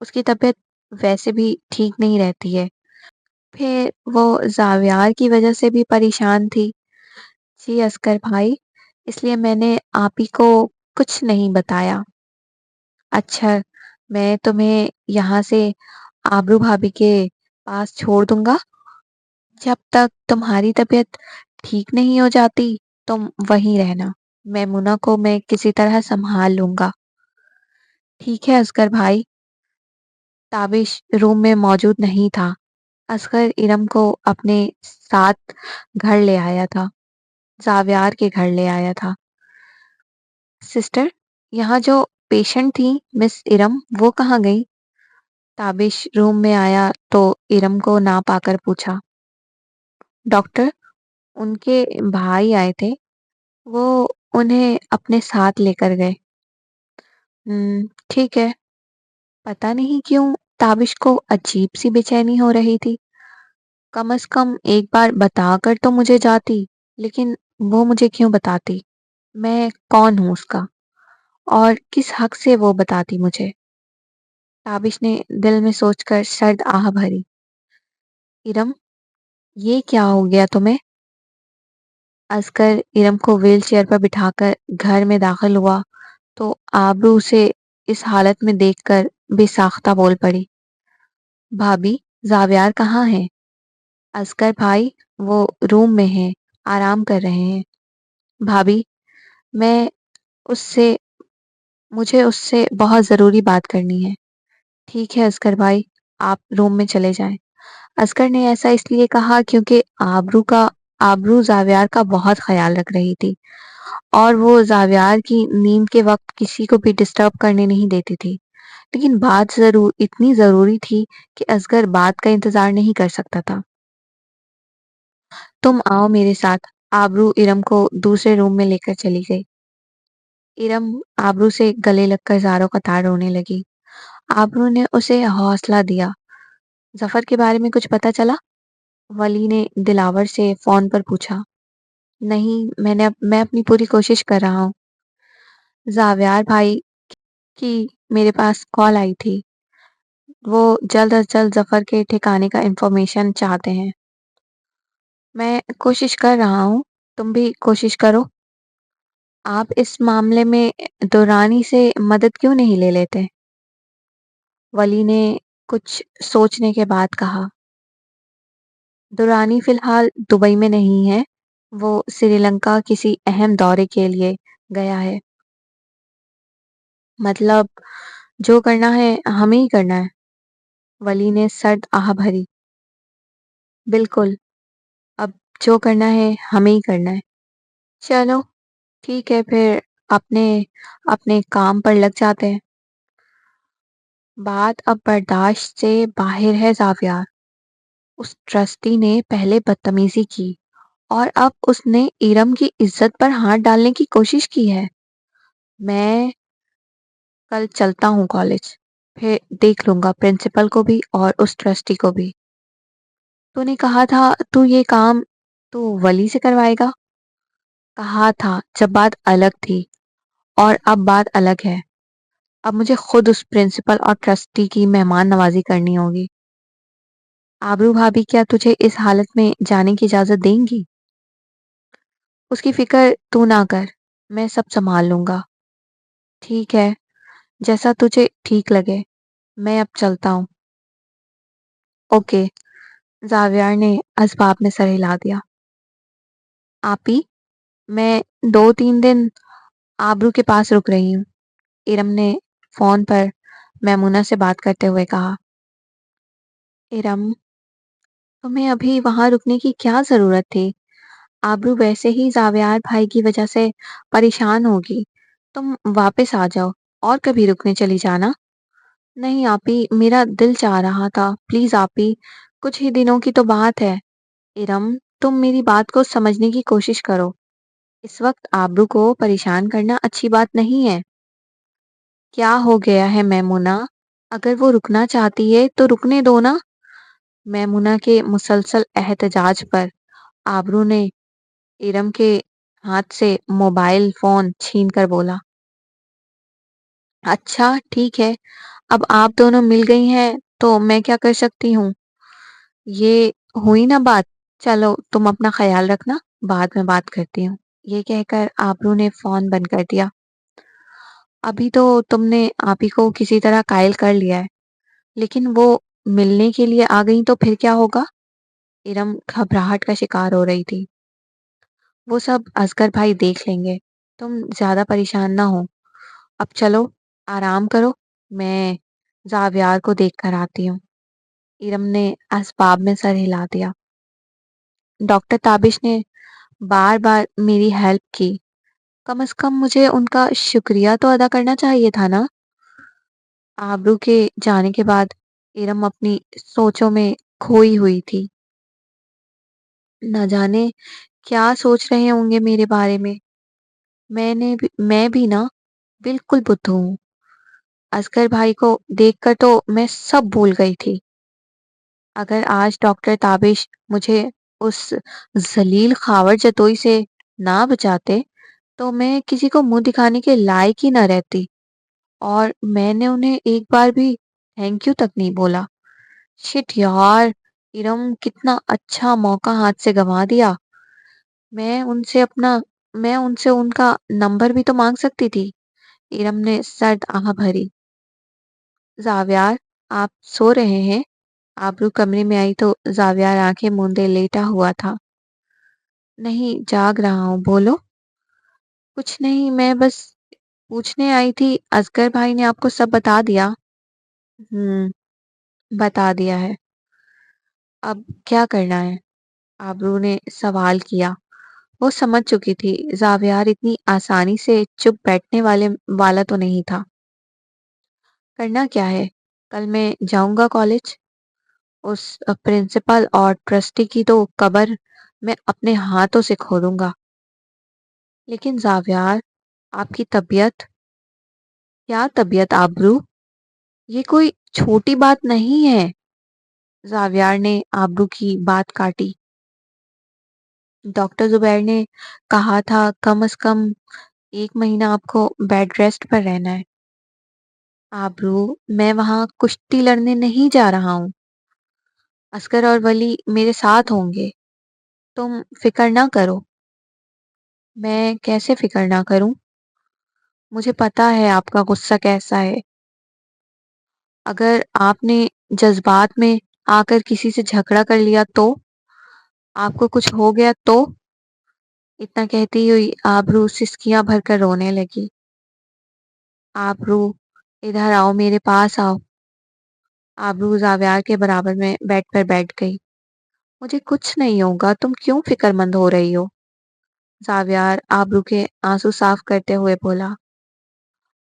اس کی طبیعت ویسے بھی ٹھیک نہیں رہتی ہے، پھر وہ زاویار کی وجہ سے بھی پریشان تھی۔ جی اصغر بھائی، اس لیے میں نے آپ ہی کو کچھ نہیں بتایا۔ اچھا، میں تمہیں یہاں سے آبرو بھابھی کے پاس چھوڑ دوں گا، جب تک تمہاری طبیعت ٹھیک نہیں ہو جاتی تم وہیں رہنا، میمونہ کو میں کسی طرح سنبھال لوں گا۔ ٹھیک ہے اصغر بھائی۔ تابش روم میں موجود نہیں تھا۔ اصغر ارم کو اپنے ساتھ گھر لے آیا تھا، زاویار کے گھر لے آیا تھا۔ سسٹر، یہاں جو پیشنٹ تھی مس ارم، وہ کہاں گئی؟ تابش روم میں آیا تو ارم کو نہ پا کر پوچھا۔ ڈاکٹر، ان کے بھائی آئے تھے، وہ انہیں اپنے ساتھ لے کر گئے۔ ٹھیک ہے۔ پتا نہیں کیوں تابش کو عجیب سی بے چینی ہو رہی تھی۔ کم از کم ایک بار بتا کر تو مجھے جاتی، لیکن وہ مجھے کیوں بتاتی؟ میں کون ہوں اس کا، اور کس حق سے وہ بتاتی مجھے؟ تابش نے دل میں سوچ کر سرد آہ بھری۔ ارم، یہ کیا ہو گیا تمہیں؟ اصغر ارم کو ویل چیئر پر بٹھا کر گھر میں داخل ہوا تو آبرو اسے اس حالت میں دیکھ کر بے ساختہ بول پڑی۔ بھابھی، زاویار کہاں ہے؟ اصغر بھائی، وہ روم میں ہیں، آرام کر رہے ہیں۔ بھابھی، میں اس سے مجھے اس سے بہت ضروری بات کرنی ہے۔ ٹھیک ہے اصغر بھائی، آپ روم میں چلے جائیں۔ اصغر نے ایسا اس لیے کہا کیونکہ آبرو زاویار کا بہت خیال رکھ رہی تھی، اور وہ زاویار کی نیند کے وقت کسی کو بھی ڈسٹرب کرنے نہیں دیتی تھی۔ لیکن بات اتنی ضروری تھی کہ اصغر بات کا انتظار نہیں کر سکتا تھا۔ تم آؤ میرے ساتھ۔ آبرو ارم کو دوسرے روم میں لے کر چلی گئی۔ ارم آبرو سے گلے لگ کر زاروں قطار رونے لگی۔ آبرو نے اسے حوصلہ دیا۔ ظفر کے بارے میں کچھ پتا چلا؟ ولی نے دلاور سے فون پر پوچھا۔ نہیں، میں اپنی پوری کوشش کر رہا ہوں۔ زاویار بھائی کی میرے پاس کال آئی تھی، وہ جلد از جلد ظفر کے ٹھکانے کا انفارمیشن چاہتے ہیں۔ میں کوشش کر رہا ہوں، تم بھی کوشش کرو۔ آپ اس معاملے میں دورانی سے مدد کیوں نہیں لے لیتے؟ ولی نے کچھ سوچنے کے بعد کہا۔ دورانی فی الحال دبئی میں نہیں ہے، وہ سری لنکا کسی اہم دورے کے لیے گیا ہے۔ مطلب جو کرنا ہے ہمیں ہی کرنا ہے؟ ولی نے سرد آہ بھری۔ بالکل، اب جو کرنا ہے ہمیں ہی کرنا ہے۔ چلو ٹھیک ہے، پھر اپنے اپنے کام پر لگ جاتے ہیں۔ بات اب برداشت سے باہر ہے زاویار۔ اس ٹرسٹی نے پہلے بدتمیزی کی اور اب اس نے ارم کی عزت پر ہاتھ ڈالنے کی کوشش کی ہے۔ میں کل چلتا ہوں کالج، پھر دیکھ لوں گا پرنسپل کو بھی اور اس ٹرسٹی کو بھی۔ تو نے کہا تھا تو یہ کام تو ولی سے کروائے گا؟ کہا تھا جب بات الگ تھی، اور اب بات الگ ہے۔ اب مجھے خود اس پرنسپل اور ٹرسٹی کی مہمان نوازی کرنی ہوگی۔ آبرو بھابھی کیا تجھے اس حالت میں جانے کی اجازت دیں گی؟ اس کی فکر تو نہ کر، میں سب سنبھال لوں گا۔ ٹھیک ہے، جیسا تجھے ٹھیک لگے، میں اب چلتا ہوں۔ اوکے، زاویار نے اسباب میں سر ہلا دیا۔ آپی، میں 2-3 دن آبرو کے پاس رک رہی ہوں، ارم نے فون پر میمونہ سے بات کرتے ہوئے کہا۔ ارم، تمہیں ابھی وہاں رکنے کی کیا ضرورت تھی؟ آبرو ویسے ہی زاویار بھائی کی وجہ سے پریشان ہوگی، تم واپس آ جاؤ اور کبھی رکنے چلی جانا۔ نہیں آپی، میرا دل چاہ رہا تھا، پلیز آپی، کچھ ہی دنوں کی تو بات ہے۔ ارم، تم میری بات کو سمجھنے کی کوشش کرو، اس وقت آبرو کو پریشان کرنا اچھی بات نہیں ہے۔ کیا ہو گیا ہے میمونہ؟ اگر وہ رکنا چاہتی ہے تو رکنے دو نا۔ میمونہ کے مسلسل احتجاج پر آبرو نے ارم کے ہاتھ سے موبائل فون چھین کر بولا۔ اچھا ٹھیک ہے، اب آپ دونوں مل گئی ہیں تو میں کیا کر سکتی ہوں؟ یہ ہوئی نا بات؟ چلو تم اپنا خیال رکھنا، بعد میں بات کرتی ہوں۔ یہ کہہ کر آبرو نے فون بند کر دیا۔ ابھی تو تم نے آپ ہی کو کسی طرح قائل کر لیا ہے، لیکن وہ ملنے کے لیے آ گئی تو پھر کیا ہوگا؟ ارم گھبراہٹ کا شکار ہو رہی تھی۔ وہ سب اصغر بھائی دیکھ لیں گے، تم زیادہ پریشان نہ ہو۔ اب چلو آرام کرو، میں زاویار کو دیکھ کر آتی ہوں۔ ارم نے اسباب میں سر ہلا دیا۔ ڈاکٹر تابش نے بار بار میری ہیلپ کی، کم از کم مجھے ان کا شکریہ تو ادا کرنا چاہیے تھا نا؟ آبرو کے جانے کے بعد ارم اپنی سوچوں میں کھوئی ہوئی تھی۔ نہ جانے کیا سوچ رہے ہوں گے میرے بارے میں۔ میں بھی نا بالکل بدھو ہوں۔ اصغر بھائی کو دیکھ کر تو میں سب بھول گئی تھی۔ اگر آج ڈاکٹر تابش مجھے اس ذلیل خاور جتوئی سے نہ بچاتے تو میں کسی کو منہ دکھانے کے لائق ہی نہ رہتی، اور میں نے انہیں ایک بار بھی تھینک یو تک نہیں بولا۔ شٹ یار، ارم کتنا اچھا موقع ہاتھ سے گنوا دیا۔ میں ان سے ان کا نمبر بھی تو مانگ سکتی تھی۔ ارم نے سرد آہ بھری۔ زاویار، آپ سو رہے ہیں؟ آبرو کمرے میں آئی تو زاویار آنکھیں موندے لیٹا ہوا تھا۔ نہیں، جاگ رہا ہوں، بولو۔ کچھ نہیں، میں بس پوچھنے آئی تھی، اصغر بھائی نے آپ کو سب بتا دیا؟ بتا دیا ہے۔ اب کیا کرنا ہے؟ آبرو نے سوال کیا۔ وہ سمجھ چکی تھی زاویار اتنی آسانی سے چپ بیٹھنے والا تو نہیں تھا۔ کرنا کیا ہے؟ کل میں جاؤں گا کالج۔ اس پرنسپل اور ٹرسٹی کی تو قبر میں اپنے ہاتھوں سے کھودوں گا۔ لیکن زاویار، آپ کی طبیعت؟ کیا طبیعت آبرو؟ یہ کوئی چھوٹی بات نہیں ہے۔ زاویار نے آبرو کی بات کاٹی۔ ڈاکٹر زبیر نے کہا تھا کم از کم 1 مہینہ آپ کو بیڈ ریسٹ پر رہنا ہے۔ آبرو، میں وہاں کشتی لڑنے نہیں جا رہا ہوں۔ اصغر اور ولی میرے ساتھ ہوں گے، تم فکر نہ کرو۔ میں کیسے فکر نہ کروں؟ مجھے پتا ہے آپ کا غصہ کیسا ہے۔ اگر آپ نے جذبات میں آ کر کسی سے جھگڑا کر لیا تو؟ آپ کو کچھ ہو گیا تو؟ اتنا کہتی ہوئی آبرو سسکیاں بھر کر رونے لگی۔ آبرو، ادھر آؤ، میرے پاس آؤ۔ آبرو زاویار کے برابر میں بیڈ پر بیٹھ گئی۔ مجھے کچھ نہیں ہوگا، تم کیوں فکر مند ہو رہی ہو؟ زاویار آبرو کے آنسو صاف کرتے ہوئے بولا۔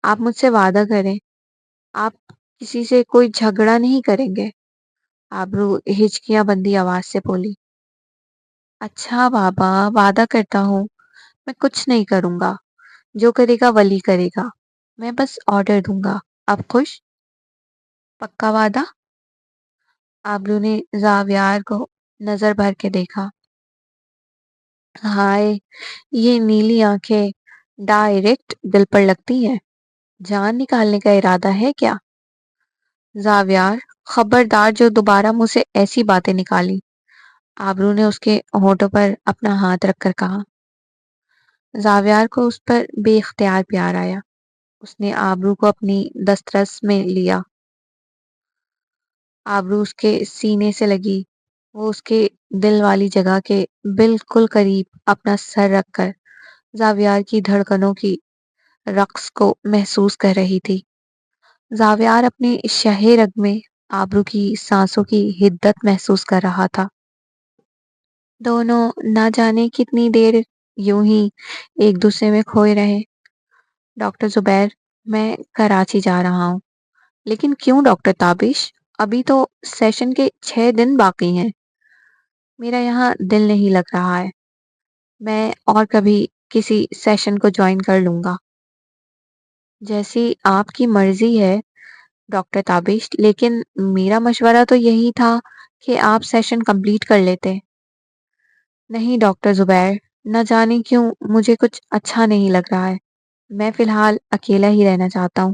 آپ مجھ سے وعدہ کریں، آپ کسی سے کوئی جھگڑا نہیں کریں گے؟ آبرو ہچکیاں بندی آواز سے بولی۔ اچھا بابا، وعدہ کرتا ہوں میں کچھ نہیں کروں گا، جو کرے گا ولی کرے گا، میں بس آرڈر دوں گا۔ اب خوش؟ پکا وعدہ؟ آبرو نے زاویار کو نظر بھر کے دیکھا۔ ہائے، یہ نیلی آنکھیں ڈائریکٹ دل پر لگتی ہیں۔ جان نکالنے کا ارادہ ہے کیا؟ زاویار، خبردار جو دوبارہ مجھ سے ایسی باتیں نکالی۔ آبرو نے اس کے ہونٹوں پر اپنا ہاتھ رکھ کر کہا۔ زاویار کو اس پر بے اختیار پیار آیا۔ اس نے آبرو کو اپنی دسترس میں لیا۔ آبرو اس کے سینے سے لگی۔ وہ اس کے دل والی جگہ کے بالکل قریب اپنا سر رکھ کر زاویار کی دھڑکنوں کی رقص کو محسوس کر رہی تھی۔ زاویار اپنے شہ رگ میں آبرو کی سانسوں کی حدت محسوس کر رہا تھا۔ دونوں نہ جانے کتنی دیر یوں ہی ایک دوسرے میں کھوئے رہے۔ ڈاکٹر زبیر، میں کراچی جا رہا ہوں۔ لیکن کیوں ڈاکٹر تابش؟ ابھی تو سیشن کے 6 دن باقی ہیں۔ میرا یہاں دل نہیں لگ رہا ہے، میں اور کبھی کسی سیشن کو جوائن کر لوں گا۔ جیسی آپ کی مرضی ہے ڈاکٹر تابش، لیکن میرا مشورہ تو یہی تھا کہ آپ سیشن کمپلیٹ کر لیتے۔ نہیں ڈاکٹر زبیر، نہ جانے کیوں مجھے کچھ اچھا نہیں لگ رہا ہے۔ میں فی الحال اکیلا ہی رہنا چاہتا ہوں۔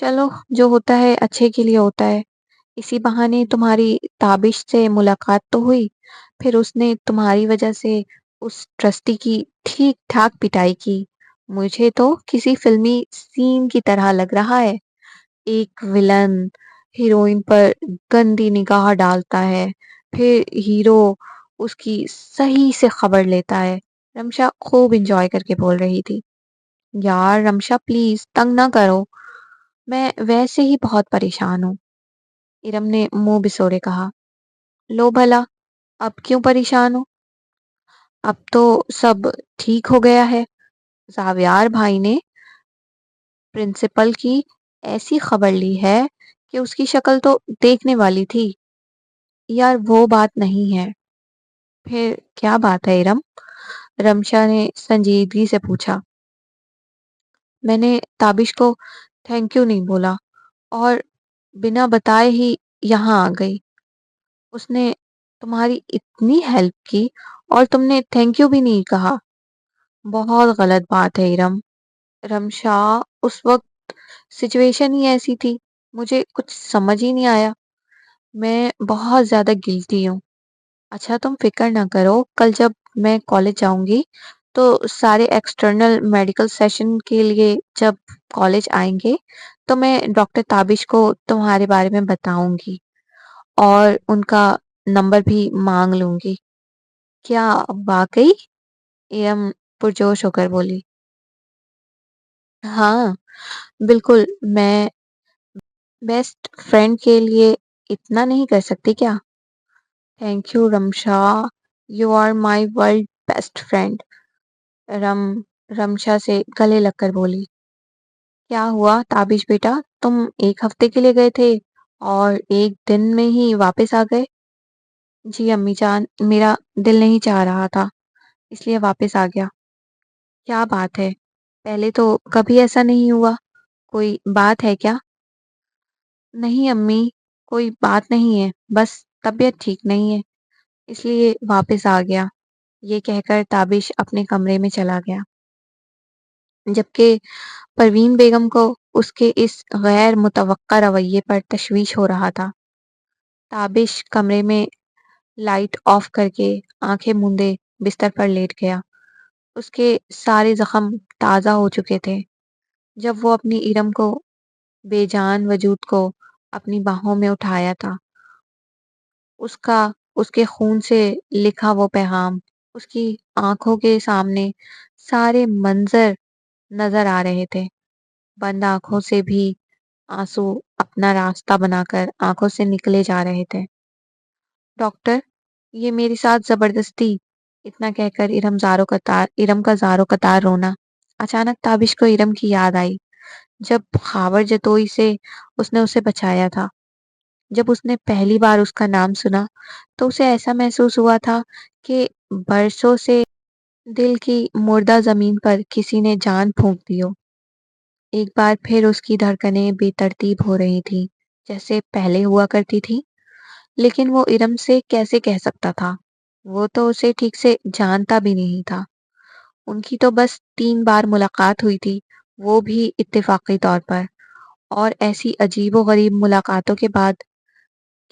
چلو جو ہوتا ہے اچھے کے لیے ہوتا ہے. اسی بہانے تمہاری تابش سے ملاقات تو ہوئی. پھر اس نے تمہاری وجہ سے اس ٹرسٹی کی ٹھیک ٹھاک پٹائی کی. مجھے تو کسی فلمی سین کی طرح لگ رہا ہے. ایک ولن ہیروئن پر گندی نگاہ ڈالتا ہے، پھر ہیرو اس کی صحیح سے خبر لیتا ہے. رمشا خوب انجوائے کر کے بول رہی تھی. یار رمشا پلیز تنگ نہ کرو، میں ویسے ہی بہت پریشان ہوں. ارم نے منہ بسوڑے کہا. لو بھلا، اب کیوں پریشان ہو؟ اب تو سب ٹھیک ہو گیا ہے. زاویار بھائی نے پرنسپل کی ایسی خبر لی ہے کہ اس کی شکل تو دیکھنے والی تھی. یار وہ بات نہیں ہے. پھر کیا بات ہے ارم؟ رمشا نے سنجیدگی سے پوچھا. میں نے تابش کو تھینک یو نہیں بولا اور بنا بتائے ہی یہاں آ گئی. اس نے تمہاری اتنی ہیلپ کی اور تم نے تھینک یو بھی نہیں کہا. بہت غلط بات ہے ارم. رمشا اس وقت سچویشن ہی ایسی تھی، مجھے کچھ سمجھ ہی نہیں آیا. میں بہت زیادہ گلٹی ہوں. اچھا تم فکر نہ کرو، کل جب میں کالج جاؤں گی تو سارے ایکسٹرنل میڈیکل سیشن کے لیے جب کالج آئیں گے تو میں ڈاکٹر تابش کو تمہارے بارے میں بتاؤں گی اور ان کا نمبر بھی مانگ لوں گی. کیا واقعی؟ ارم پرجوش ہو کر بولی. ہاں بالکل. میں بیسٹ فرینڈ کے لیے اتنا نہیں کر سکتی کیا؟ Thank you Rimsha, you are my world best friend. رم رمشا سے گلے لگ کر بولی. کیا ہوا تابش بیٹا، تم ایک ہفتے کے لیے گئے تھے اور ایک دن میں ہی واپس آ گئے؟ جی امی جان، میرا دل نہیں چاہ رہا تھا اس لیے واپس آ گیا. کیا بات ہے، پہلے تو کبھی ایسا نہیں ہوا. کوئی بات ہے کیا؟ نہیں امی، کوئی بات نہیں ہے، بس طبیعت ٹھیک نہیں ہے اس لیے واپس آ گیا. یہ کہہ کر تابش اپنے کمرے میں چلا گیا، جبکہ پروین بیگم کو اس کے اس غیر متوقع رویے پر تشویش ہو رہا تھا. تابش کمرے میں لائٹ آف کر کے آنکھیں موندے بستر پر لیٹ گیا. اس کے سارے زخم تازہ ہو چکے تھے. جب وہ اپنی ارم کو بے جان وجود کو اپنی باہوں میں اٹھایا تھا، اس کا اس کے خون سے لکھا وہ پیغام اس کی آنکھوں کے سامنے سارے منظر نظر آ رہے تھے. بند آنکھوں سے بھی آنسو اپنا راستہ بنا کر آنکھوں سے نکلے جا رہے تھے. ڈاکٹر، یہ میرے ساتھ زبردستی. اتنا کہہ کر ارم کا زاروں قطار رونا. اچانک تابش کو ارم کی یاد آئی، جب خاور جتوئی سے اس نے اسے بچایا تھا. جب اس نے پہلی بار اس کا نام سنا تو اسے ایسا محسوس ہوا تھا کہ برسوں سے دل کی مردہ زمین پر کسی نے جان پھونک دی ہو. ایک بار پھر اس کی دھڑکنیں بے ترتیب ہو رہی تھی جیسے پہلے ہوا کرتی تھی. لیکن وہ ارم سے کیسے کہہ سکتا تھا؟ وہ تو اسے ٹھیک سے جانتا بھی نہیں تھا. ان کی تو بس 3 بار ملاقات ہوئی تھی، وہ بھی اتفاقی طور پر. اور ایسی عجیب و غریب ملاقاتوں کے بعد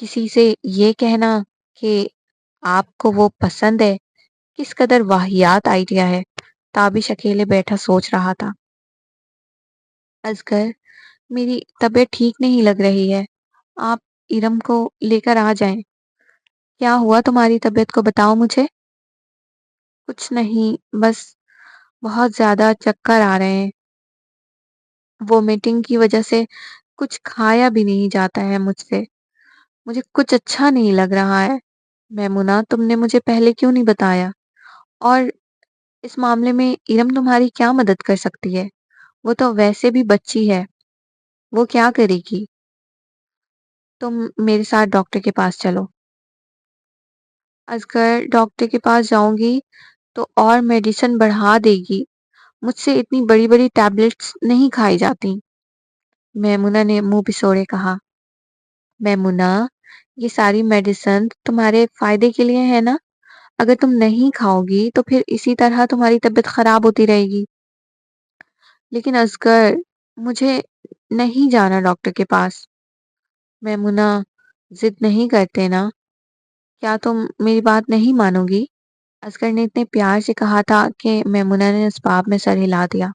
کسی سے یہ کہنا کہ آپ کو وہ پسند ہے، کس قدر واہیات آئیڈیا ہے. تابش اکیلے بیٹھا سوچ رہا تھا. اصغر، میری طبیعت ٹھیک نہیں لگ رہی ہے، آپ ارم کو لے کر آ جائیں. کیا ہوا تمہاری طبیعت کو، بتاؤ مجھے. کچھ نہیں، بس بہت زیادہ چکر آ رہے ہیں. وہ میٹنگ کی وجہ سے کچھ کھایا بھی نہیں جاتا ہے مجھ سے. مجھے کچھ اچھا نہیں لگ رہا ہے. میمونہ، تم نے مجھے پہلے کیوں نہیں بتایا؟ اور اس معاملے میں ارم تمہاری کیا مدد کر سکتی ہے؟ وہ تو ویسے بھی بچی ہے، وہ کیا کرے گی؟ تم میرے ساتھ ڈاکٹر کے پاس چلو. اصغر، ڈاکٹر کے پاس جاؤں گی تو اور میڈیسن بڑھا دے گی. مجھ سے اتنی بڑی بڑی ٹیبلٹس نہیں کھائی جاتی. میمونہ نے منہ بسوڑے کہا. میمونہ، یہ ساری میڈیسن تمہارے فائدے کے لیے ہے نا؟ اگر تم نہیں کھاؤ گی تو پھر اسی طرح تمہاری طبیعت خراب ہوتی رہے گی. لیکن اصغر، مجھے نہیں جانا ڈاکٹر کے پاس۔ میمونہ ضد نہیں کرتے نا؟ کیا تم میری بات نہیں مانو گی؟ اصغر نے اتنے پیار سے کہا تھا کہ میمونہ نے اسباب میں سر ہلا دیا۔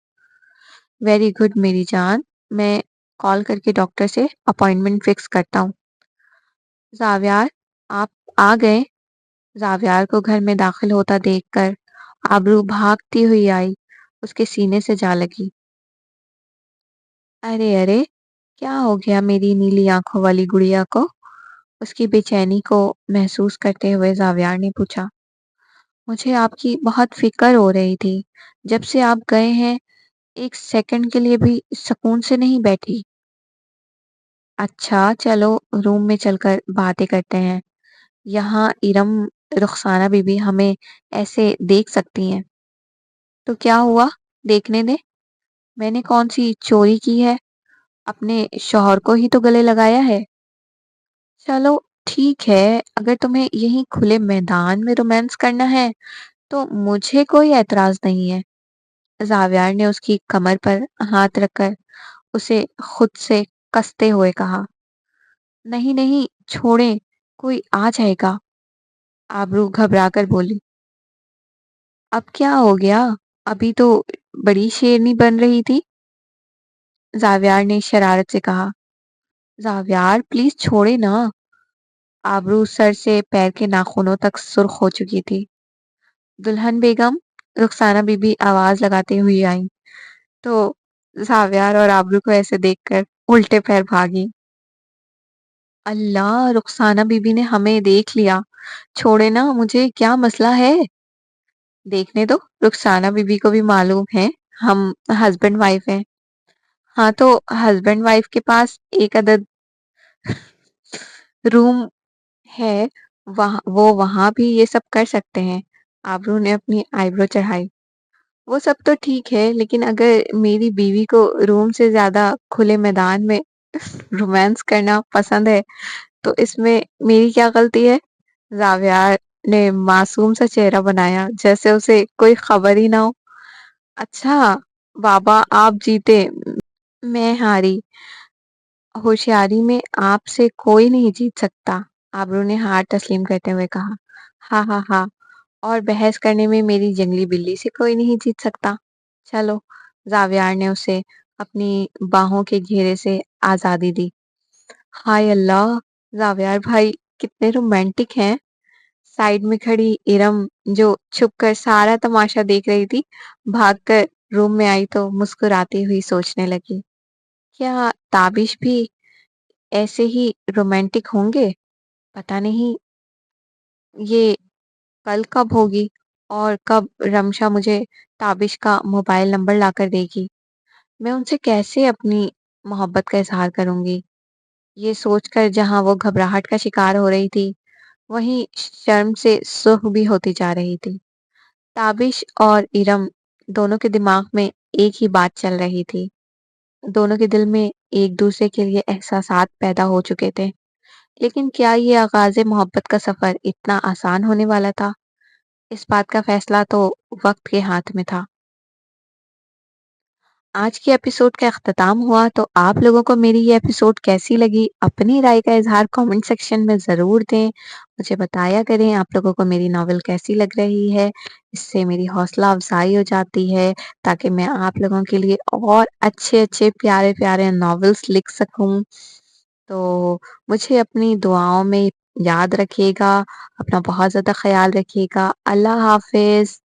ویری گڈ میری جان، میں کال کر کے ڈاکٹر سے اپائنٹمنٹ فکس کرتا ہوں۔ زاویار، آپ آ گئے؟ زاویار کو گھر میں داخل ہوتا دیکھ کر آبرو بھاگتی ہوئی آئی، اس کے سینے سے جا لگی۔ ارے ارے، کیا ہو گیا میری نیلی آنکھوں والی گڑیا کو؟ اس کی بے چینی کو محسوس کرتے ہوئے زاویار نے پوچھا۔ مجھے آپ کی بہت فکر ہو رہی تھی، جب سے آپ گئے ہیں ایک سیکنڈ کے لیے بھی سکون سے نہیں بیٹھی۔ اچھا چلو روم میں چل کر باتیں کرتے ہیں، یہاں ارم رخسانہ بی بی ہمیں ایسے دیکھ سکتی ہیں۔ تو کیا ہوا، دیکھنے دے، میں نے کون سی چوری کی ہے؟ اپنے شوہر کو ہی تو گلے لگایا ہے۔ چلو ٹھیک ہے، اگر تمہیں یہیں کھلے میدان میں رومانس کرنا ہے تو مجھے کوئی اعتراض نہیں ہے۔ زاویار نے اس کی کمر پر ہاتھ رکھ کر اسے خود سے کستے ہوئے کہا۔ نہیں نہیں چھوڑیں، کوئی آ جائے گا، آبرو گھبرا کر بولی۔ اب کیا ہو گیا، ابھی تو بڑی شیرنی بن رہی تھی، زاویار نے شرارت سے کہا۔ زاویار پلیز چھوڑے نا، آبرو سر سے پیر کے ناخنوں تک سرخ ہو چکی تھی۔ دلہن بیگم، رخسانہ بی بی آواز لگاتے ہوئی آئیں تو زاویار اور آبرو کو ایسے دیکھ کر الٹے پیر بھاگی۔ اللہ، رخسانہ بی بی نے ہمیں دیکھ لیا، چھوڑے نا، مجھے کیا مسئلہ ہے؟ دیکھنے دو، رخسانہ بی بی کو بھی معلوم ہے ہم ہسبینڈ وائف ہیں۔ ہاں تو ہسبینڈ وائف کے پاس ایک عدد روم ہے، وہ وہاں بھی یہ سب کر سکتے ہیں۔ آبرو نے اپنی آئی برو چڑھائی۔ وہ سب تو ٹھیک ہے، لیکن اگر میری بیوی کو روم سے زیادہ کھلے میدان میں رومانس کرنا پسند ہے تو اس میں میری کیا غلطی ہے؟ زاویار نے معصوم سا چہرہ بنایا جیسے اسے کوئی خبر ہی نہ ہو۔ اچھا بابا، آپ جیتے، میں ہاری، ہوشیاری میں آپ سے کوئی نہیں جیت سکتا، آبرو نے ہار تسلیم کرتے ہوئے کہا۔ ہاں ہاں ہاں، اور بحث کرنے میں میری جنگلی بلی سے کوئی نہیں جیت سکتا۔ چلو، زاویار نے اسے اپنی باہوں کے گھیرے سے آزادی دی۔ ہائے اللہ، زاویار بھائی کتنے رومانٹک ہیں۔ سائیڈ میں کھڑی ارم جو چھپ کر سارا تماشا دیکھ رہی تھی، بھاگ کر روم میں آئی تو مسکراتی ہوئی سوچنے لگی، کیا تابش بھی ایسے ہی رومانٹک ہوں گے؟ پتہ نہیں یہ کل کب ہوگی اور کب رمشا مجھے تابش کا موبائل نمبر لا کر دے گی، میں ان سے کیسے اپنی محبت کا اظہار کروں گی؟ یہ سوچ کر جہاں وہ گھبراہٹ کا شکار ہو رہی تھی، وہیں شرم سے سرخ بھی ہوتی جا رہی تھی۔ تابش اور ارم دونوں کے دماغ میں ایک ہی بات چل رہی تھی، دونوں کے دل میں ایک دوسرے کے لیے احساسات پیدا ہو چکے تھے، لیکن کیا یہ آغاز محبت کا سفر اتنا آسان ہونے والا تھا؟ اس بات کا فیصلہ تو وقت کے ہاتھ میں تھا۔ آج کے ایپیسوڈ کا اختتام ہوا، تو آپ لوگوں کو میری یہ ایپیسوڈ کیسی لگی؟ اپنی رائے کا اظہار کامنٹ سیکشن میں ضرور دیں، مجھے بتایا کریں آپ لوگوں کو میری ناول کیسی لگ رہی ہے، اس سے میری حوصلہ افزائی ہو جاتی ہے تاکہ میں آپ لوگوں کے لیے اور اچھے اچھے پیارے پیارے ناولس لکھ سکوں۔ تو مجھے اپنی دعاؤں میں یاد رکھیے گا، اپنا بہت زیادہ خیال رکھیے گا۔ اللہ حافظ۔